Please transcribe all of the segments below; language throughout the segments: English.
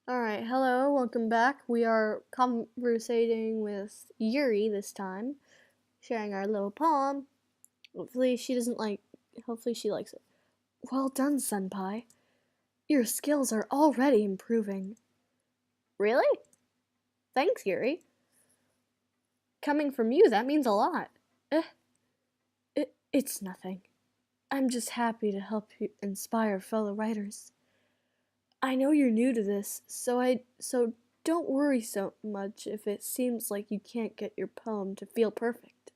Alright, hello, welcome back. We are conversating with Yuri this time, sharing our little poem. Hopefully she likes it. Well done, Senpai. Your skills are already improving. Really? Thanks, Yuri. Coming from you, that means a lot. It's nothing. I'm just happy to help you inspire fellow writers. I know you're new to this, so don't worry so much if it seems like you can't get your poem to feel perfect.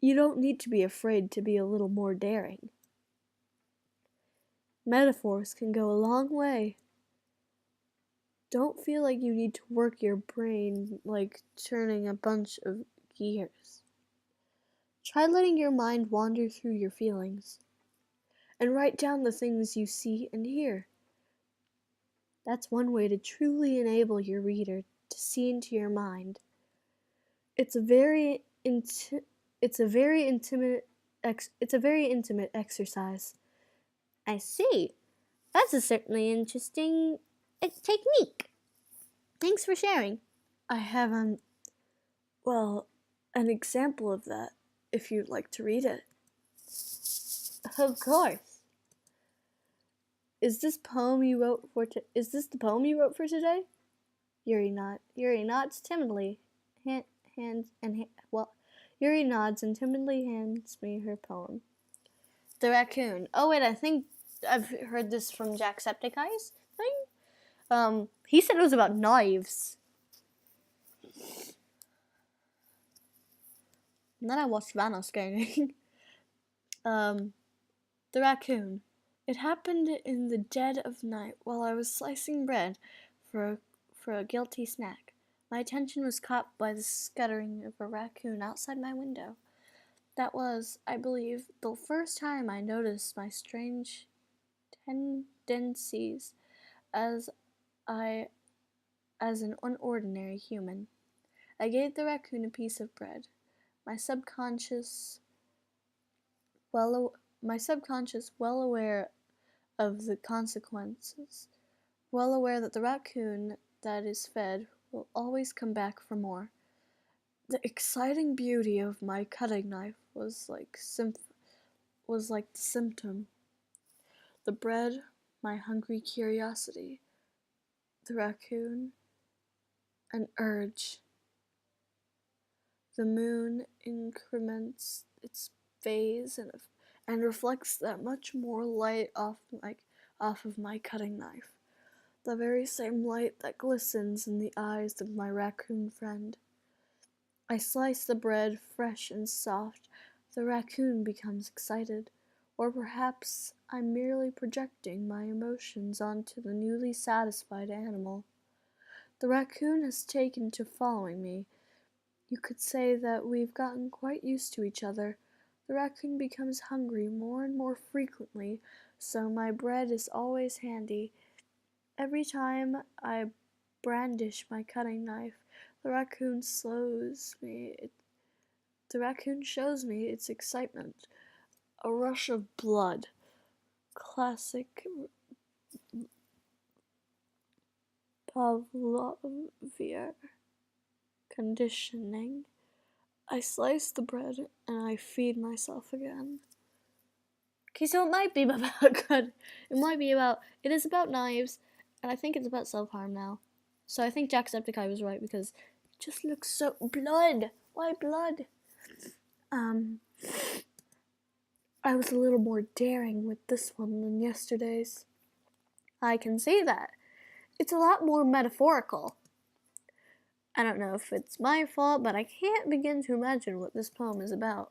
You don't need to be afraid to be a little more daring. Metaphors can go a long way. Don't feel like you need to work your brain like turning a bunch of gears. Try letting your mind wander through your feelings and write down the things you see and hear. That's one way to truly enable your reader to see into your mind. It's a very intimate exercise. I see. That's a certainly interesting technique. Thanks for sharing. I have an example of that if you'd like to read it. Of course. Is this the poem you wrote for today? Yuri nods timidly. Yuri nods and timidly hands me her poem. The Raccoon. Oh wait, I think I've heard this from Jacksepticeye's thing. He said it was about knives. And then I watched Vanos Gaming. The Raccoon. It happened in the dead of night while I was slicing bread for a guilty snack. My attention was caught by the scuttering of a raccoon outside my window. That was, I believe, the first time I noticed my strange tendencies as an unordinary human. I gave the raccoon a piece of bread. My subconscious, well aware of the consequences, well aware that the raccoon that is fed will always come back for more. The exciting beauty of my cutting knife was like the symptom. The bread, my hungry curiosity. The raccoon, an urge. The moon increments its phase and reflects that much more light off of my cutting knife. The very same light that glistens in the eyes of my raccoon friend. I slice the bread fresh and soft. The raccoon becomes excited, or perhaps I'm merely projecting my emotions onto the newly satisfied animal. The raccoon has taken to following me. You could say that we've gotten quite used to each other. The raccoon becomes hungry more and more frequently, so my bread is always handy. Every time I brandish my cutting knife, the raccoon shows me its excitement. A rush of blood. Classic Pavlovian conditioning. I slice the bread and I feed myself again. Okay, so it might be about it is about knives, and I think it's about self-harm now. So I think Jacksepticeye was right because it just looks so blood. Why blood? I was a little more daring with this one than yesterday's. I can see that. It's a lot more metaphorical. I don't know if it's my fault, but I can't begin to imagine what this poem is about.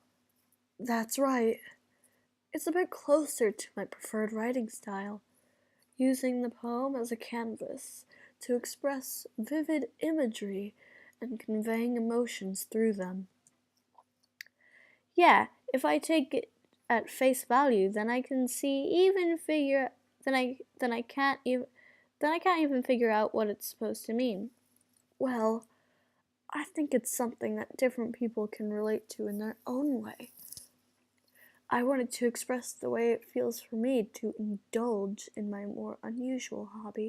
That's right. It's a bit closer to my preferred writing style, using the poem as a canvas to express vivid imagery and conveying emotions through them. Yeah, if I take it at face value, then I can I can't even figure out what it's supposed to mean. Well, I think it's something that different people can relate to in their own way. I wanted to express the way it feels for me to indulge in my more unusual hobby.